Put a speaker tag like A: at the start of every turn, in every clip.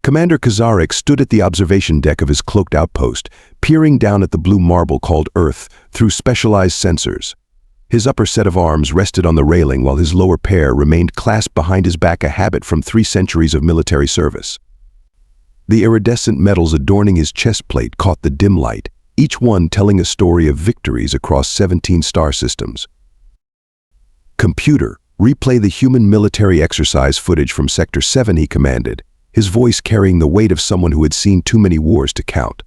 A: Commander Kazarix stood at the observation deck of his cloaked outpost, peering down at the blue marble called Earth through specialized sensors. His upper set of arms rested on the railing while his lower pair remained clasped behind his back, a habit from 3 centuries of military service. The iridescent metals adorning his chest plate caught the dim light, each one telling a story of victories across 17 star systems. "Computer, replay the human military exercise footage from Sector 7, he commanded, his voice carrying the weight of someone who had seen too many wars to count.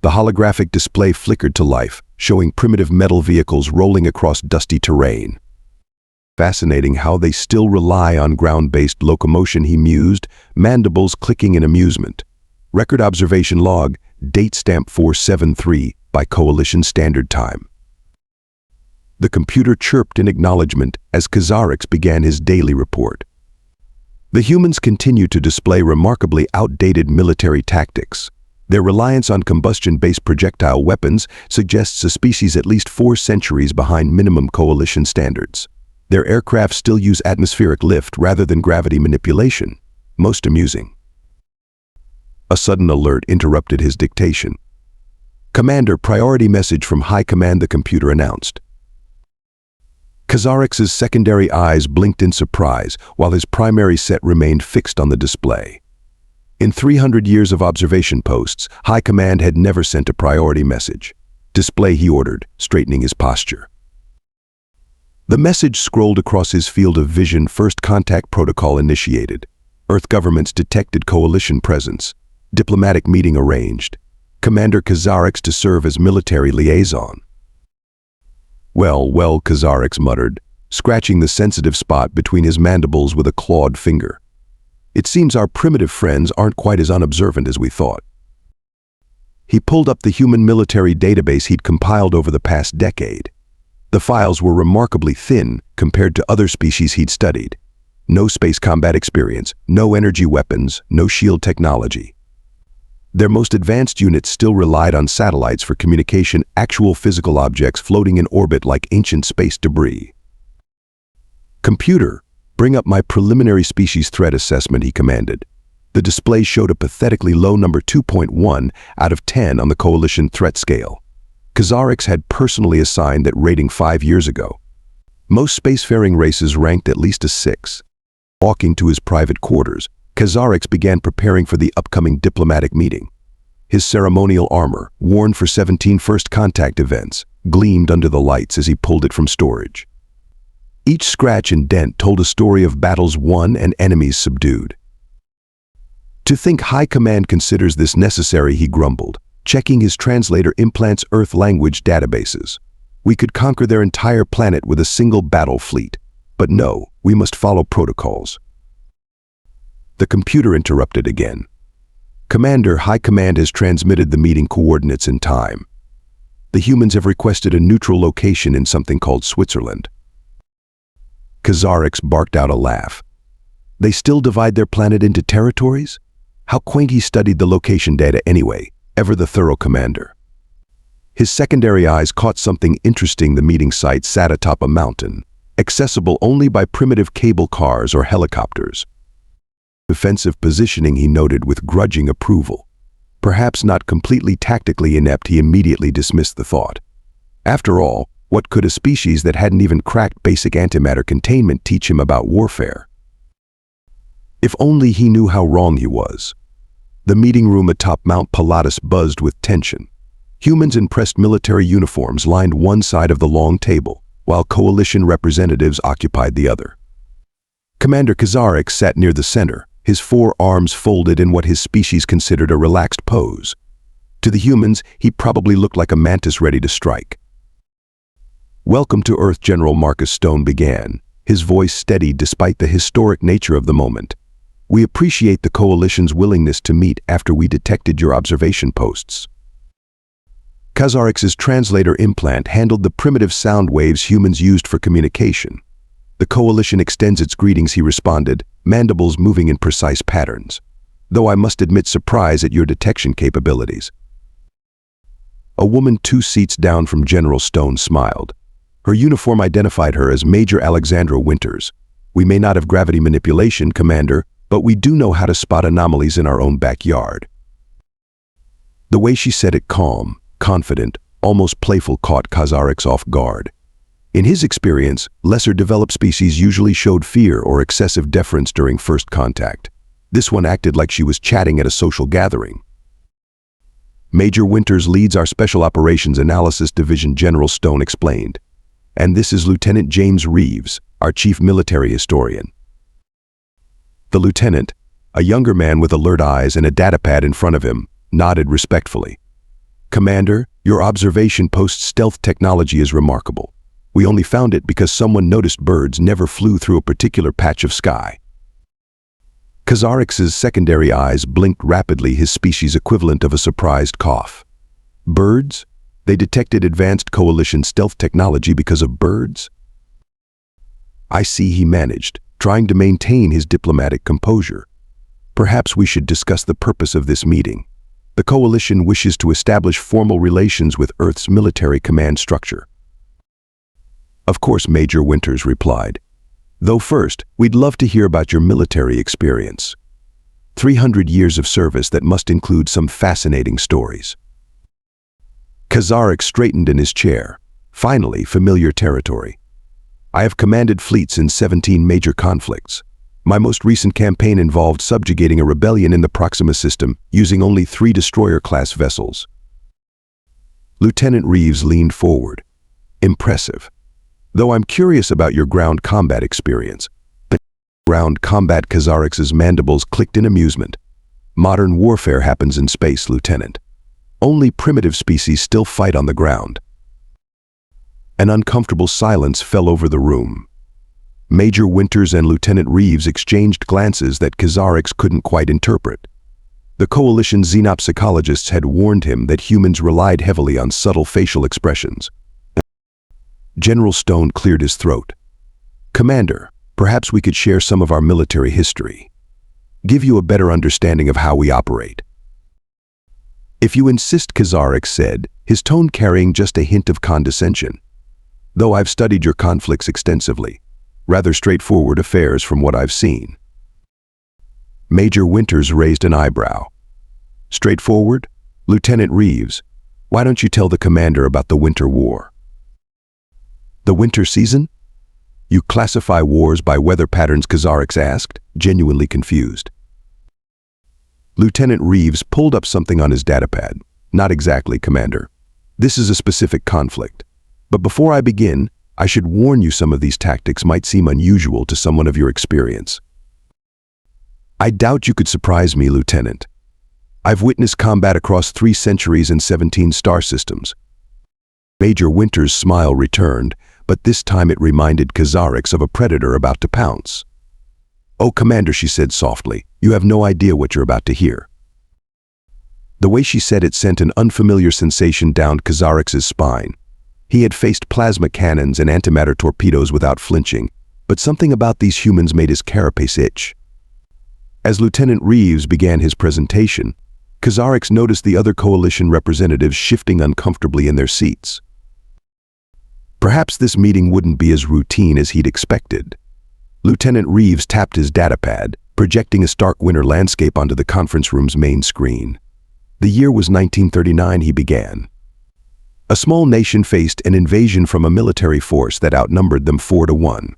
A: The holographic display flickered to life, showing primitive metal vehicles rolling across dusty terrain. Fascinating how they still rely on ground-based locomotion, he mused, mandibles clicking in amusement. Record observation log, date stamp 473 by Coalition Standard Time. The computer chirped in acknowledgement as Kazarix began his daily report. The humans continue to display remarkably outdated military tactics. Their reliance on combustion-based projectile weapons suggests a species at least 4 centuries behind minimum Coalition standards. Their aircraft still use atmospheric lift rather than gravity manipulation. Most amusing. A sudden alert interrupted his dictation. "Commander, priority message from High Command," the computer announced. Kazarix's secondary eyes blinked in surprise while his primary set remained fixed on the display. In 300 years of observation posts, High Command had never sent a priority message. "Display," he ordered, straightening his posture. The message scrolled across his field of vision. "First contact protocol initiated. Earth governments detected Coalition presence. Diplomatic meeting arranged. Commander Kazarix to serve as military liaison." Well, Kazarix muttered, scratching the sensitive spot between his mandibles with a clawed finger. "It seems our primitive friends aren't quite as unobservant as we thought." He pulled up the human military database he'd compiled over the past decade. The files were remarkably thin compared to other species he'd studied. No space combat experience, no energy weapons, no shield technology. Their most advanced units still relied on satellites for communication, actual physical objects floating in orbit like ancient space debris. "Computer, bring up my preliminary species threat assessment," he commanded. The display showed a pathetically low number 2.1 out of 10 on the Coalition threat scale. Kazarix had personally assigned that rating 5 years ago. Most spacefaring races ranked at least a 6. Walking to his private quarters, Kazarix began preparing for the upcoming diplomatic meeting. His ceremonial armor, worn for 17 first contact events, gleamed under the lights as he pulled it from storage. Each scratch and dent told a story of battles won and enemies subdued. "To think High Command considers this necessary," he grumbled, checking his translator implant's Earth language databases. "We could conquer their entire planet with a single battle fleet. But no, we must follow protocols." The computer interrupted again. "Commander, High Command has transmitted the meeting coordinates in time. The humans have requested a neutral location in something called Switzerland." Kazarix barked out a laugh. "They still divide their planet into territories? How quaint." He studied the location data anyway, ever the thorough commander. His secondary eyes caught something interesting. The meeting site sat atop a mountain, accessible only by primitive cable cars or helicopters. Defensive positioning, he noted with grudging approval. Perhaps not completely tactically inept, he immediately dismissed the thought. After all, what could a species that hadn't even cracked basic antimatter containment teach him about warfare? If only he knew how wrong he was. The meeting room atop Mount Pilatus buzzed with tension. Humans in pressed military uniforms lined one side of the long table, while Coalition representatives occupied the other. Commander Kazarix sat near the center, his 4 arms folded in what his species considered a relaxed pose. To the humans, he probably looked like a mantis ready to strike. "Welcome to Earth," General Marcus Stone began, his voice steady despite the historic nature of the moment. "We appreciate the Coalition's willingness to meet after we detected your observation posts." Kazarix's translator implant handled the primitive sound waves humans used for communication. "The Coalition extends its greetings," he responded, mandibles moving in precise patterns. "Though I must admit surprise at your detection capabilities." A woman 2 seats down from General Stone smiled. Her uniform identified her as Major Alexandra Winters. "We may not have gravity manipulation, Commander, but we do know how to spot anomalies in our own backyard." The way she said it, calm, confident, almost playful, caught Kazarix off guard. In his experience, lesser-developed species usually showed fear or excessive deference during first contact. This one acted like she was chatting at a social gathering. "Major Winters leads our Special Operations Analysis Division," General Stone explained. "And this is Lieutenant James Reeves, our Chief Military Historian." The lieutenant, a younger man with alert eyes and a datapad in front of him, nodded respectfully. "Commander, your observation post stealth technology is remarkable. We only found it because someone noticed birds never flew through a particular patch of sky." Kazarix's secondary eyes blinked rapidly, his species equivalent of a surprised cough. Birds? They detected advanced coalition stealth technology because of birds? "I see," he managed, trying to maintain his diplomatic composure. "Perhaps we should discuss the purpose of this meeting. The coalition wishes to establish formal relations with Earth's military command structure." "Of course," Major Winters replied. "Though first, we'd love to hear about your military experience. 300 years of service that must include some fascinating stories." Kazarix straightened in his chair. Finally, familiar territory. "I have commanded fleets in 17 major conflicts. My most recent campaign involved subjugating a rebellion in the Proxima system using only 3 destroyer-class vessels." Lieutenant Reeves leaned forward. "Impressive. Though I'm curious about your ground combat experience." The ground combat, Kazarix's mandibles clicked in amusement. "Modern warfare happens in space, Lieutenant. Only primitive species still fight on the ground." An uncomfortable silence fell over the room. Major Winters and Lieutenant Reeves exchanged glances that Kazarix couldn't quite interpret. The coalition's xenopsychologists had warned him that humans relied heavily on subtle facial expressions. General Stone cleared his throat. "Commander, perhaps we could share some of our military history. Give you a better understanding of how we operate." "If you insist," Kazarix said, his tone carrying just a hint of condescension. "Though I've studied your conflicts extensively. Rather straightforward affairs from what I've seen." Major Winters raised an eyebrow. "Straightforward? Lieutenant Reeves, why don't you tell the commander about the Winter War?" "The winter season? You classify wars by weather patterns?" Kazarix asked, genuinely confused. Lieutenant Reeves pulled up something on his datapad. "Not exactly, Commander. This is a specific conflict. But before I begin, I should warn you some of these tactics might seem unusual to someone of your experience." "I doubt you could surprise me, Lieutenant. I've witnessed combat across 3 centuries and 17 star systems." Major Winters' smile returned, but this time it reminded Kazarix of a predator about to pounce. "Oh, Commander," she said softly, "you have no idea what you're about to hear." The way she said it sent an unfamiliar sensation down Kazarix's spine. He had faced plasma cannons and antimatter torpedoes without flinching, but something about these humans made his carapace itch. As Lieutenant Reeves began his presentation, Kazarix noticed the other coalition representatives shifting uncomfortably in their seats. Perhaps this meeting wouldn't be as routine as he'd expected. Lieutenant Reeves tapped his datapad, projecting a stark winter landscape onto the conference room's main screen. The year was 1939, he began. A small nation faced an invasion from a military force that outnumbered them 4-1.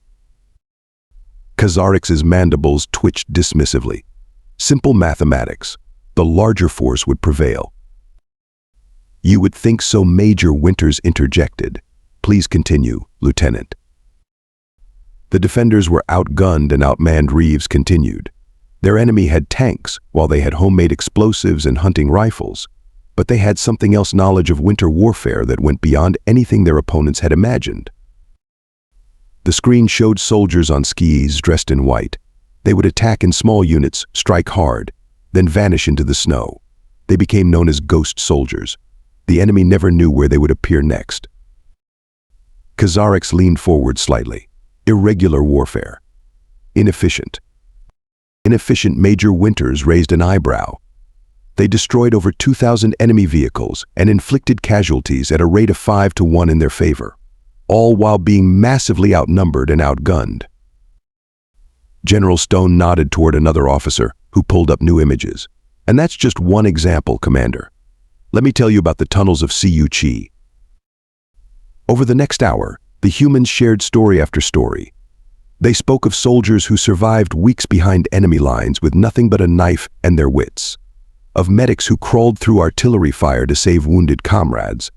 A: Kazarix's mandibles twitched dismissively. Simple mathematics. The larger force would prevail. "You would think so," Major Winters interjected. "Please continue, Lieutenant." "The defenders were outgunned and outmanned," Reeves continued. "Their enemy had tanks, while they had homemade explosives and hunting rifles. But they had something else, knowledge of winter warfare that went beyond anything their opponents had imagined." The screen showed soldiers on skis dressed in white. They would attack in small units, strike hard, then vanish into the snow. They became known as ghost soldiers. The enemy never knew where they would appear next. Kazarix leaned forward slightly. "Irregular warfare. Inefficient." "Inefficient," Major Winters raised an eyebrow. "They destroyed over 2,000 enemy vehicles and inflicted casualties at a rate of 5-1 in their favor, all while being massively outnumbered and outgunned." General Stone nodded toward another officer, who pulled up new images. And that's just one example, Commander. Let me tell you about the tunnels of Chi. Over the next hour, the humans shared story after story. They spoke of soldiers who survived weeks behind enemy lines with nothing but a knife and their wits. Of medics who crawled through artillery fire to save wounded comrades.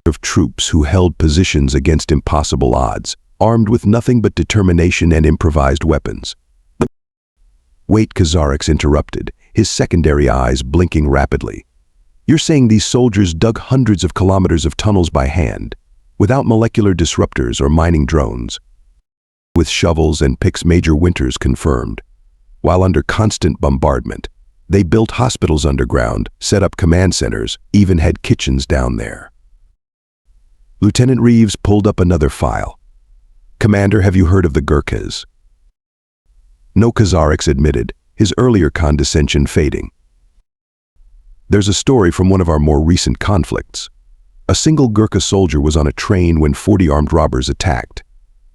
A: Of troops who held positions against impossible odds, armed with nothing but determination and improvised weapons. Wait, Kazarix interrupted, his secondary eyes blinking rapidly. You're saying these soldiers dug hundreds of kilometers of tunnels by hand, without molecular disruptors or mining drones? With shovels and picks, Major Winters confirmed. While under constant bombardment, they built hospitals underground, set up command centers, even had kitchens down there. Lieutenant Reeves pulled up another file. Commander, have you heard of the Gurkhas? No, Kazarix admitted, his earlier condescension fading. There's a story from one of our more recent conflicts. A single Gurkha soldier was on a train when 40 armed robbers attacked.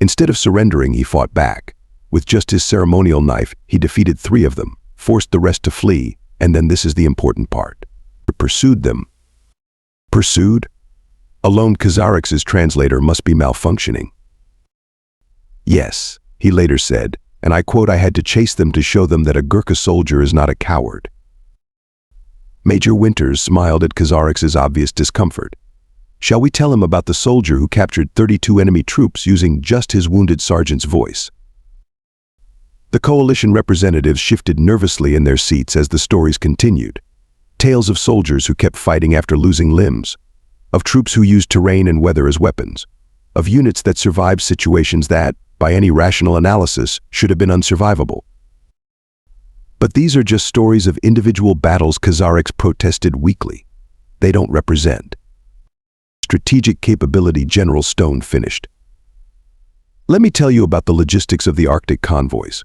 A: Instead of surrendering, he fought back. With just his ceremonial knife, he defeated 3 of them, forced the rest to flee, and then this is the important part. Pursued them. Pursued? Alone, Kazarix's translator must be malfunctioning. Yes, he later said, and I quote, I had to chase them to show them that a Gurkha soldier is not a coward. Major Winters smiled at Kazarix's obvious discomfort. Shall we tell him about the soldier who captured 32 enemy troops using just his wounded sergeant's voice? The coalition representatives shifted nervously in their seats as the stories continued. Tales of soldiers who kept fighting after losing limbs, of troops who used terrain and weather as weapons, of units that survived situations that, by any rational analysis, should have been unsurvivable. But these are just stories of individual battles, Kazarix protested weakly. They don't represent strategic capability, General Stone finished. Let me tell you about the logistics of the Arctic convoys.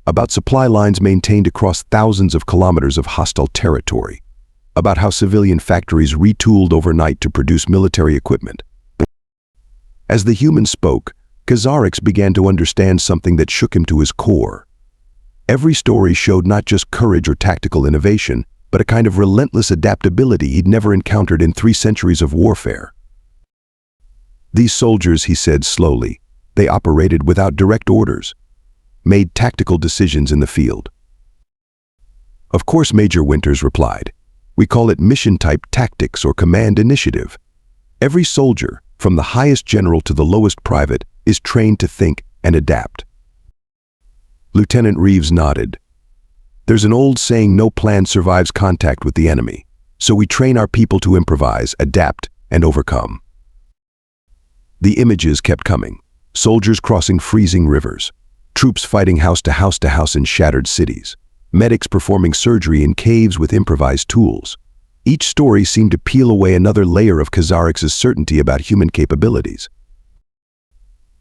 A: About supply lines maintained across thousands of kilometers of hostile territory. About how civilian factories retooled overnight to produce military equipment. As the human spoke, Kazarix began to understand something that shook him to his core. Every story showed not just courage or tactical innovation, but a kind of relentless adaptability he'd never encountered in 3 centuries of warfare. These soldiers, he said slowly, they operated without direct orders, made tactical decisions in the field. Of course, Major Winters replied. We call it mission-type tactics or command initiative. Every soldier, from the highest general to the lowest private, is trained to think and adapt. Lieutenant Reeves nodded. There's an old saying, no plan survives contact with the enemy, so we train our people to improvise, adapt, and overcome. The images kept coming. Soldiers crossing freezing rivers, troops fighting house to house in shattered cities, medics performing surgery in caves with improvised tools. Each story seemed to peel away another layer of Kazarix's certainty about human capabilities.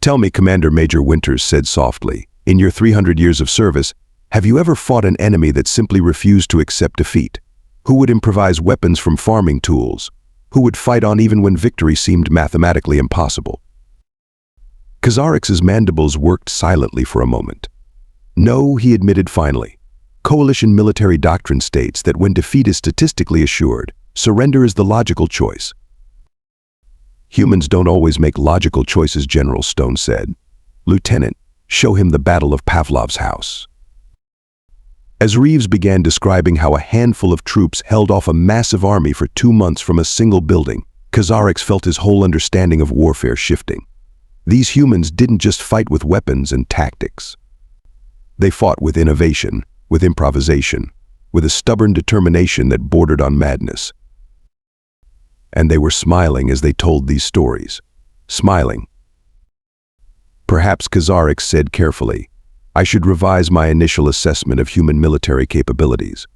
A: Tell me, Commander, Major Winters said softly, in your 300 years of service, have you ever fought an enemy that simply refused to accept defeat? Who would improvise weapons from farming tools? Who would fight on even when victory seemed mathematically impossible? Kazarix's mandibles worked silently for a moment. No, he admitted finally. Coalition military doctrine states that when defeat is statistically assured, surrender is the logical choice. Humans don't always make logical choices, General Stone said. Lieutenant, show him the Battle of Pavlov's house. As Reeves began describing how a handful of troops held off a massive army for 2 months from a single building, Kazarix felt his whole understanding of warfare shifting. These humans didn't just fight with weapons and tactics. They fought with innovation, with improvisation, with a stubborn determination that bordered on madness. And they were smiling as they told these stories. Smiling. Perhaps, Kazarix said carefully, I should revise my initial assessment of human military capabilities.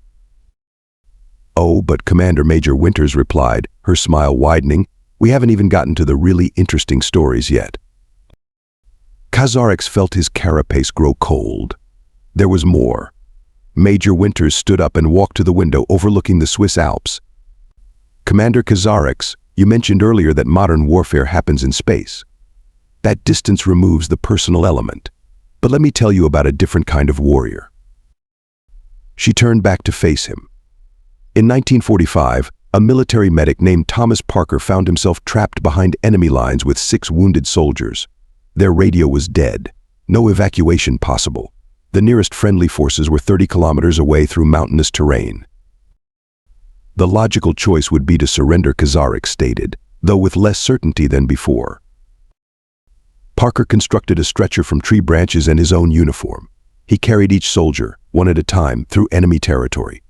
A: Oh, but Commander, Major Winters replied, her smile widening, we haven't even gotten to the really interesting stories yet. Kazarix felt his carapace grow cold. There was more. Major Winters stood up and walked to the window overlooking the Swiss Alps. Commander Kazarix, you mentioned earlier that modern warfare happens in space. That distance removes the personal element. But let me tell you about a different kind of warrior. She turned back to face him. In 1945, a military medic named Thomas Parker found himself trapped behind enemy lines with 6 wounded soldiers. Their radio was dead. No evacuation possible. The nearest friendly forces were 30 kilometers away through mountainous terrain. The logical choice would be to surrender, Kazarix stated, though with less certainty than before. Parker constructed a stretcher from tree branches and his own uniform. He carried each soldier, one at a time, through enemy territory.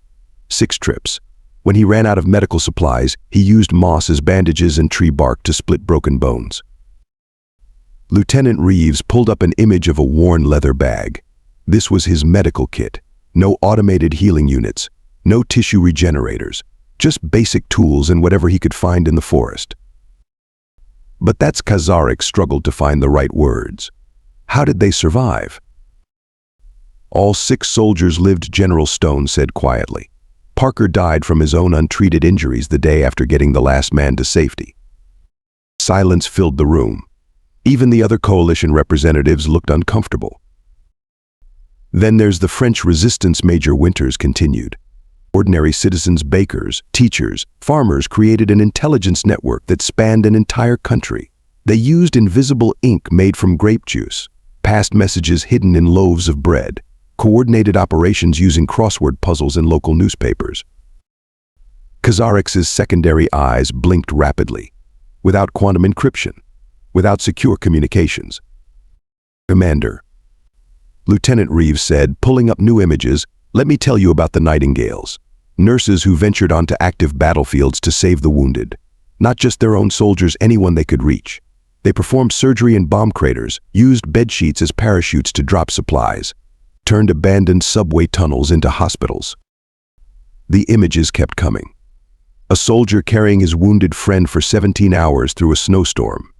A: 6 trips. When he ran out of medical supplies, he used moss as bandages and tree bark to split broken bones. Lieutenant Reeves pulled up an image of a worn leather bag. This was his medical kit. No automated healing units, no tissue regenerators, just basic tools and whatever he could find in the forest. But that's Kazarix struggled to find the right words. How did they survive? All 6 soldiers lived, General Stone said quietly. Parker died from his own untreated injuries the day after getting the last man to safety. Silence filled the room. Even the other coalition representatives looked uncomfortable. Then there's the French resistance, Major Winters continued. Ordinary citizens, bakers, teachers, farmers created an intelligence network that spanned an entire country. They used invisible ink made from grape juice, passed messages hidden in loaves of bread, coordinated operations using crossword puzzles in local newspapers. Kazarix's secondary eyes blinked rapidly. Without quantum encryption, without secure communications. Commander, Lieutenant Reeves said, pulling up new images, let me tell you about the Nightingales, nurses who ventured onto active battlefields to save the wounded. Not just their own soldiers, anyone they could reach. They performed surgery in bomb craters, used bedsheets as parachutes to drop supplies, turned abandoned subway tunnels into hospitals. The images kept coming. A soldier carrying his wounded friend for 17 hours through a snowstorm.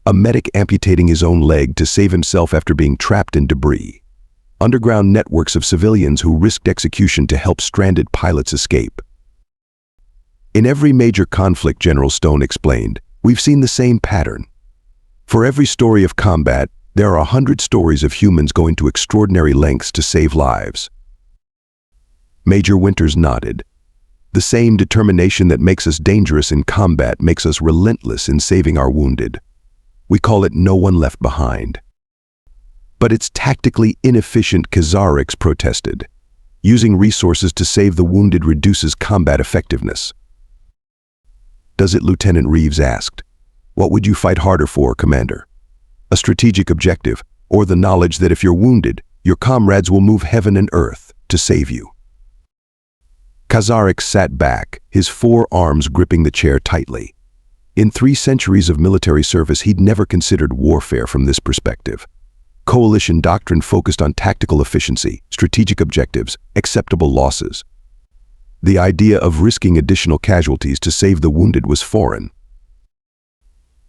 A: A medic amputating his own leg to save himself after being trapped in debris. Underground networks of civilians who risked execution to help stranded pilots escape. In every major conflict, General Stone explained, we've seen the same pattern. For every story of combat, there are 100 stories of humans going to extraordinary lengths to save lives. Major Winters nodded. The same determination that makes us dangerous in combat makes us relentless in saving our wounded. We call it no one left behind. But it's tactically inefficient, Kazarix protested. Using resources to save the wounded reduces combat effectiveness. Does it? Lieutenant Reeves asked. What would you fight harder for, Commander? A strategic objective, or the knowledge that if you're wounded, your comrades will move heaven and earth to save you? Kazarix sat back, his 4 arms gripping the chair tightly. In 3 centuries of military service, he'd never considered warfare from this perspective. Coalition doctrine focused on tactical efficiency, strategic objectives, acceptable losses. The idea of risking additional casualties to save the wounded was foreign.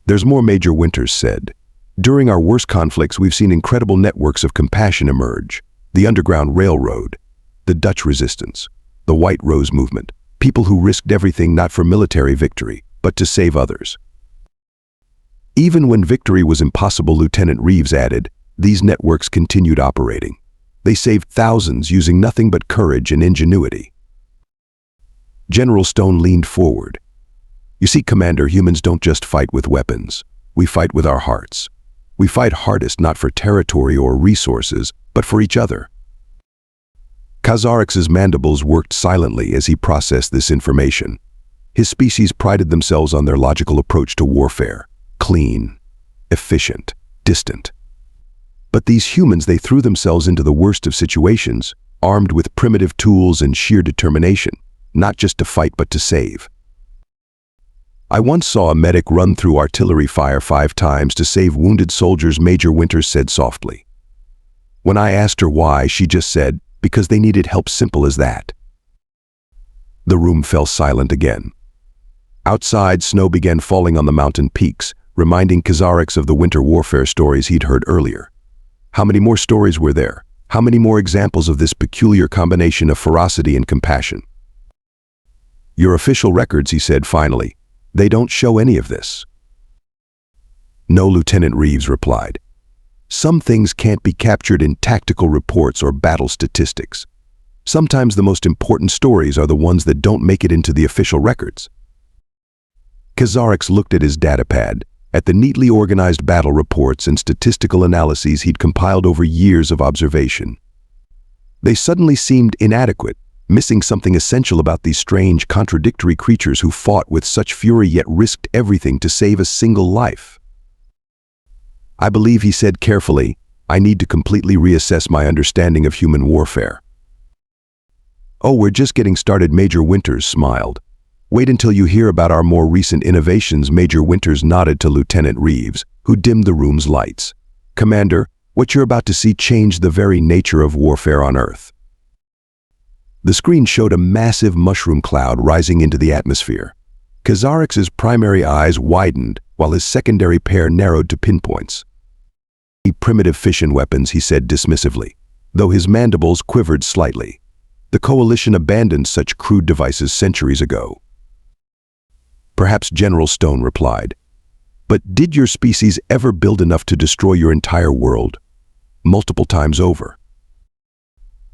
A: There's more, Major Winters said. During our worst conflicts, we've seen incredible networks of compassion emerge. The Underground Railroad, the Dutch resistance, the White Rose movement, people who risked everything not for military victory, but to save others. Even when victory was impossible, Lieutenant Reeves added, these networks continued operating. They saved thousands using nothing but courage and ingenuity. General Stone leaned forward. You see, Commander, humans don't just fight with weapons. We fight with our hearts. We fight hardest not for territory or resources, but for each other. Kazarix's mandibles worked silently as he processed this information. His species prided themselves on their logical approach to warfare. Clean, efficient, distant. But these humans, they threw themselves into the worst of situations, armed with primitive tools and sheer determination, not just to fight but to save. I once saw a medic run through artillery fire 5 times to save wounded soldiers, Major Winters said softly. When I asked her why, she just said, because they needed help, simple as that. The room fell silent again. Outside, snow began falling on the mountain peaks, reminding Kazarix of the winter warfare stories he'd heard earlier. How many more stories were there? How many more examples of this peculiar combination of ferocity and compassion? Your official records, he said finally, they don't show any of this. No, Lieutenant Reeves replied. Some things can't be captured in tactical reports or battle statistics. Sometimes the most important stories are the ones that don't make it into the official records. Kazarix looked at his datapad, at the neatly organized battle reports and statistical analyses he'd compiled over years of observation. They suddenly seemed inadequate, missing something essential about these strange, contradictory creatures who fought with such fury yet risked everything to save a single life. I believe, he said carefully, I need to completely reassess my understanding of human warfare. Oh, we're just getting started, Major Winters smiled. Wait until you hear about our more recent innovations. Major Winters nodded to Lieutenant Reeves, who dimmed the room's lights. Commander, what you're about to see changed the very nature of warfare on Earth. The screen showed a massive mushroom cloud rising into the atmosphere. Kazarix's primary eyes widened, while his secondary pair narrowed to pinpoints. Primitive fission weapons, he said dismissively, though his mandibles quivered slightly. The Coalition abandoned such crude devices centuries ago. Perhaps, General Stone replied. But did your species ever build enough to destroy your entire world? Multiple times over.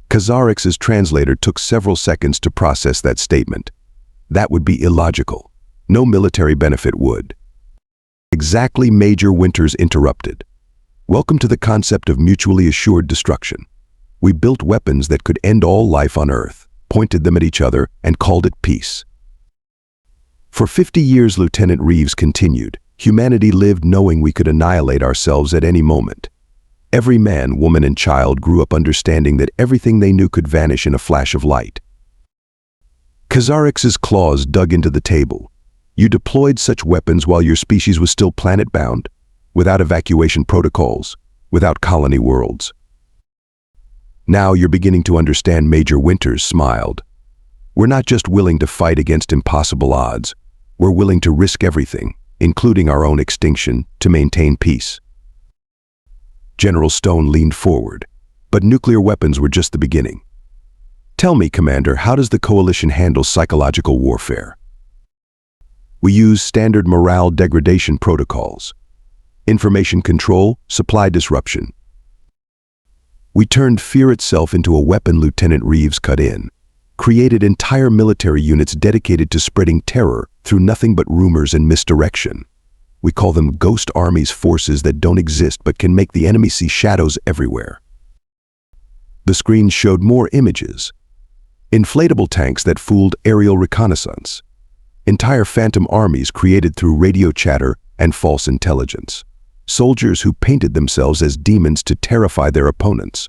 A: Kazarix's translator took several seconds to process that statement. That would be illogical. No military benefit would. Exactly, Major Winters interrupted. Welcome to the concept of mutually assured destruction. We built weapons that could end all life on Earth, pointed them at each other, and called it peace. For 50 years, Lieutenant Reeves continued, humanity lived knowing we could annihilate ourselves at any moment. Every man, woman, and child grew up understanding that everything they knew could vanish in a flash of light. Kazarix's claws dug into the table. You deployed such weapons while your species was still planet-bound, without evacuation protocols, without colony worlds. Now you're beginning to understand, Major Winters smiled. We're not just willing to fight against impossible odds. We're willing to risk everything, including our own extinction, to maintain peace. General Stone leaned forward, but nuclear weapons were just the beginning. Tell me, Commander, how does the Coalition handle psychological warfare? We use standard morale degradation protocols. Information control, supply disruption. We turned fear itself into a weapon, Lieutenant Reeves cut in. Created entire military units dedicated to spreading terror through nothing but rumors and misdirection. We call them ghost armies, forces that don't exist but can make the enemy see shadows everywhere. The screen showed more images. Inflatable tanks that fooled aerial reconnaissance. Entire phantom armies created through radio chatter and false intelligence. Soldiers who painted themselves as demons to terrify their opponents.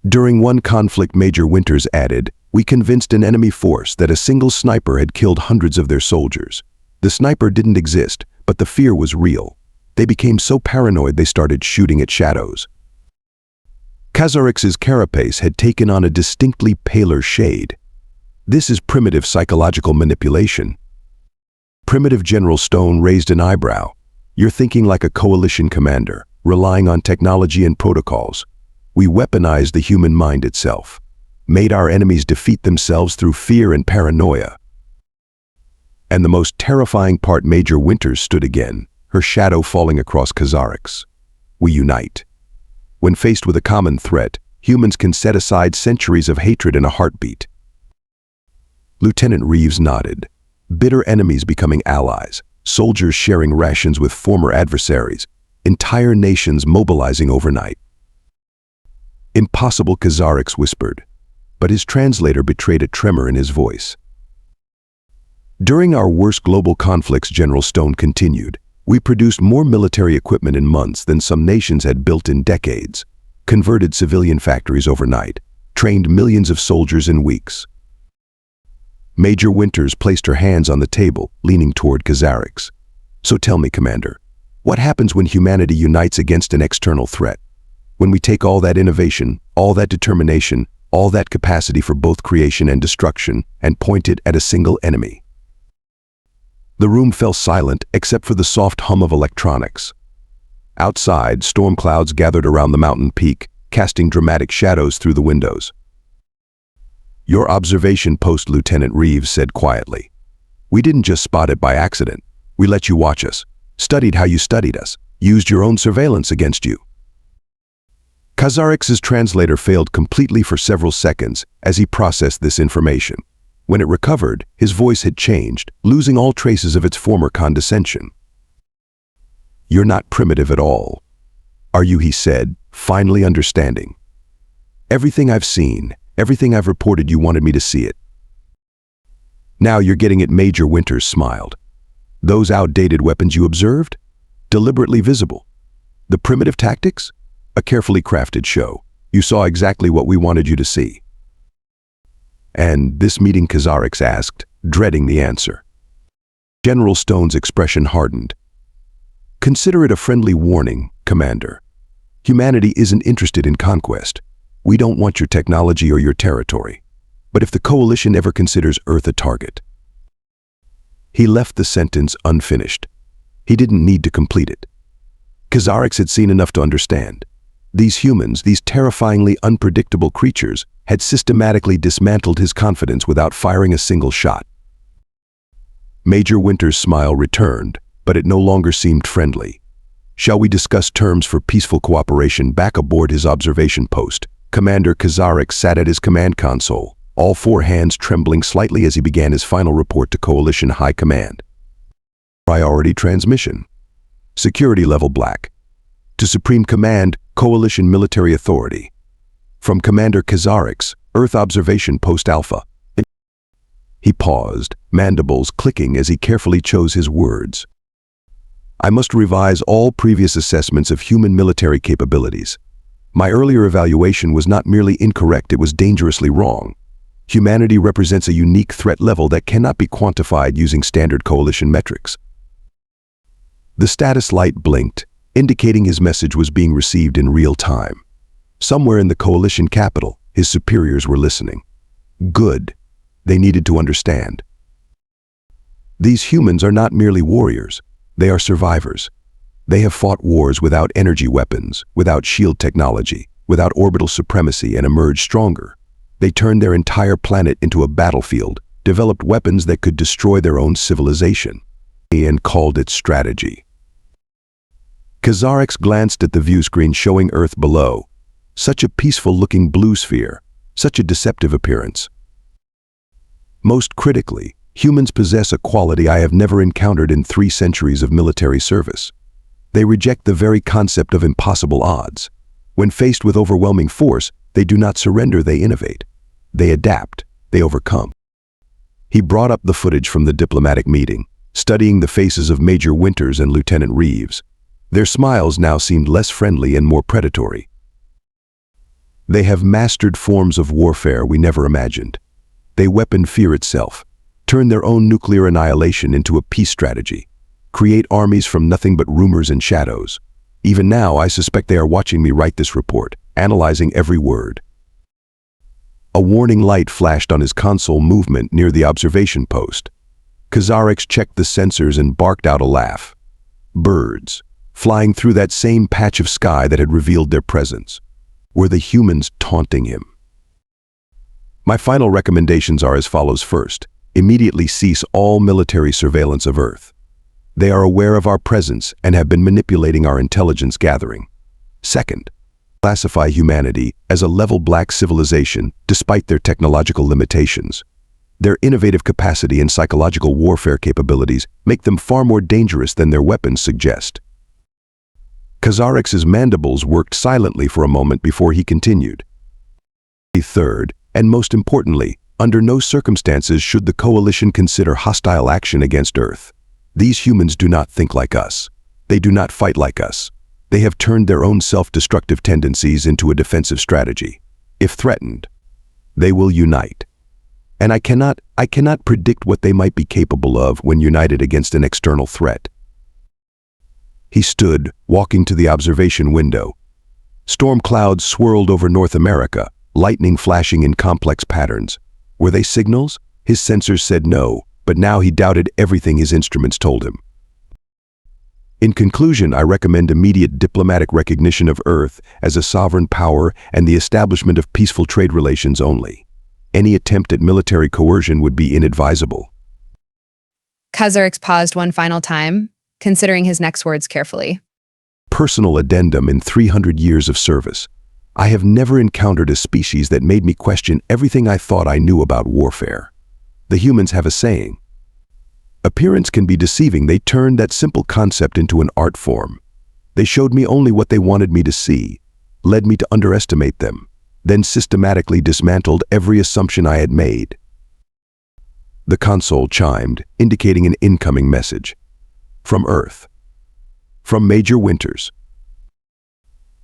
A: During one conflict, Major Winters added, we convinced an enemy force that a single sniper had killed hundreds of their soldiers. The sniper didn't exist, but the fear was real. They became so paranoid they started shooting at shadows. Kazarix's carapace had taken on a distinctly paler shade. This is primitive psychological manipulation. Primitive, General Stone raised an eyebrow. You're thinking like a coalition commander, relying on technology and protocols. We weaponized the human mind itself, made our enemies defeat themselves through fear and paranoia. And the most terrifying part, Major Winters stood again, her shadow falling across Kazarix. We unite. When faced with a common threat, humans can set aside centuries of hatred in a heartbeat. Lieutenant Reeves nodded. Bitter enemies becoming allies, soldiers sharing rations with former adversaries, entire nations mobilizing overnight. Impossible, Kazarix whispered, but his translator betrayed a tremor in his voice. During our worst global conflicts, General Stone continued, we produced more military equipment in months than some nations had built in decades, converted civilian factories overnight, trained millions of soldiers in weeks. Major Winters placed her hands on the table, leaning toward Kazarix. So tell me, Commander, what happens when humanity unites against an external threat? When we take all that innovation, all that determination, all that capacity for both creation and destruction, and point it at a single enemy. The room fell silent except for the soft hum of electronics. Outside, storm clouds gathered around the mountain peak, casting dramatic shadows through the windows. Your observation post, Lieutenant Reeves said quietly. We didn't just spot it by accident. We let you watch us, studied how you studied us, used your own surveillance against you. Kazarix's translator failed completely for several seconds as he processed this information. When it recovered, his voice had changed, losing all traces of its former condescension. "You're not primitive at all, are you?" he said, finally understanding. "Everything I've seen, everything I've reported, you wanted me to see it." "Now you're getting it," Major Winters smiled. "Those outdated weapons you observed? Deliberately visible. The primitive tactics? A carefully crafted show. You saw exactly what we wanted you to see." "And this meeting?" Kazarix asked, dreading the answer. General Stone's expression hardened. "Consider it a friendly warning, Commander. Humanity isn't interested in conquest. We don't want your technology or your territory. But if the Coalition ever considers Earth a target..." He left the sentence unfinished. He didn't need to complete it. Kazarix had seen enough to understand. These humans, these terrifyingly unpredictable creatures, had systematically dismantled his confidence without firing a single shot. Major Winters' smile returned, but it no longer seemed friendly. "Shall we discuss terms for peaceful cooperation?" Back aboard his observation post, Commander Kazarix sat at his command console, all four hands trembling slightly as he began his final report to Coalition High Command. Priority transmission. Security level black. To Supreme Command, Coalition Military Authority. From Commander Kazarix, Earth Observation Post Alpha. He paused, mandibles clicking as he carefully chose his words. "I must revise all previous assessments of human military capabilities. My earlier evaluation was not merely incorrect, it was dangerously wrong. Humanity represents a unique threat level that cannot be quantified using standard Coalition metrics." The status light blinked, indicating his message was being received in real time. Somewhere in the Coalition capital, his superiors were listening. Good. They needed to understand. These humans are not merely warriors. They are survivors. They have fought wars without energy weapons, without shield technology, without orbital supremacy, and emerged stronger. They turned their entire planet into a battlefield, developed weapons that could destroy their own civilization, and called it strategy. Kazarix glanced at the view screen showing Earth below. Such a peaceful-looking blue sphere, such a deceptive appearance. Most critically, humans possess a quality I have never encountered in 3 centuries of military service. They reject the very concept of impossible odds. When faced with overwhelming force, they do not surrender, they innovate. They adapt, they overcome. He brought up the footage from the diplomatic meeting, studying the faces of Major Winters and Lieutenant Reeves. Their smiles now seemed less friendly and more predatory. They have mastered forms of warfare we never imagined. They weapon fear itself, turn their own nuclear annihilation into a peace strategy, create armies from nothing but rumors and shadows. Even now, I suspect they are watching me write this report, analyzing every word. A warning light flashed on his console movement near the observation post. Kazarix checked the sensors and barked out a laugh. Birds, flying through that same patch of sky that had revealed their presence. Were the humans taunting him? My final recommendations are as follows. First, immediately cease all military surveillance of Earth. They are aware of our presence and have been manipulating our intelligence gathering. Second, classify humanity as a level black civilization despite their technological limitations. Their innovative capacity and psychological warfare capabilities make them far more dangerous than their weapons suggest. Kazarix's mandibles worked silently for a moment before he continued. Third, and most importantly, under no circumstances should the Coalition consider hostile action against Earth. These humans do not think like us. They do not fight like us. They have turned their own self-destructive tendencies into a defensive strategy. If threatened, they will unite. And I cannot predict what they might be capable of when united against an external threat. He stood, walking to the observation window. Storm clouds swirled over North America, lightning flashing in complex patterns. Were they signals? His sensors said no, but now he doubted everything his instruments told him. In conclusion, I recommend immediate diplomatic recognition of Earth as a sovereign power and the establishment of peaceful trade relations only. Any attempt at military coercion would be inadvisable.
B: Kazarix paused one final time, considering his next words carefully.
A: Personal addendum in 300 years of service. I have never encountered a species that made me question everything I thought I knew about warfare. The humans have a saying. Appearance can be deceiving. They turned that simple concept into an art form. They showed me only what they wanted me to see, led me to underestimate them, then systematically dismantled every assumption I had made. The console chimed, indicating an incoming message. From Earth. From Major Winters.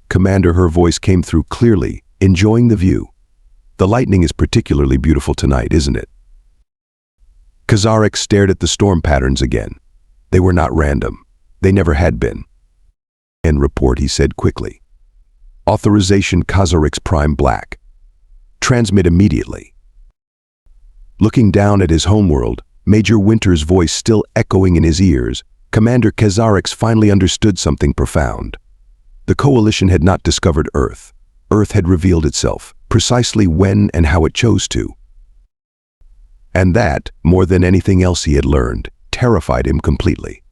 A: Commander, her voice came through clearly, enjoying the view. The lightning is particularly beautiful tonight, isn't it? Kazarix stared at the storm patterns again. They were not random. They never had been. "End report," he said quickly. "Authorization Kazarix Prime Black. Transmit immediately." Looking down at his homeworld, Major Winter's voice still echoing in his ears, Commander Kazarix finally understood something profound. The Coalition had not discovered Earth. Earth had revealed itself, precisely when and how it chose to. And that, more than anything else he had learned, terrified him completely.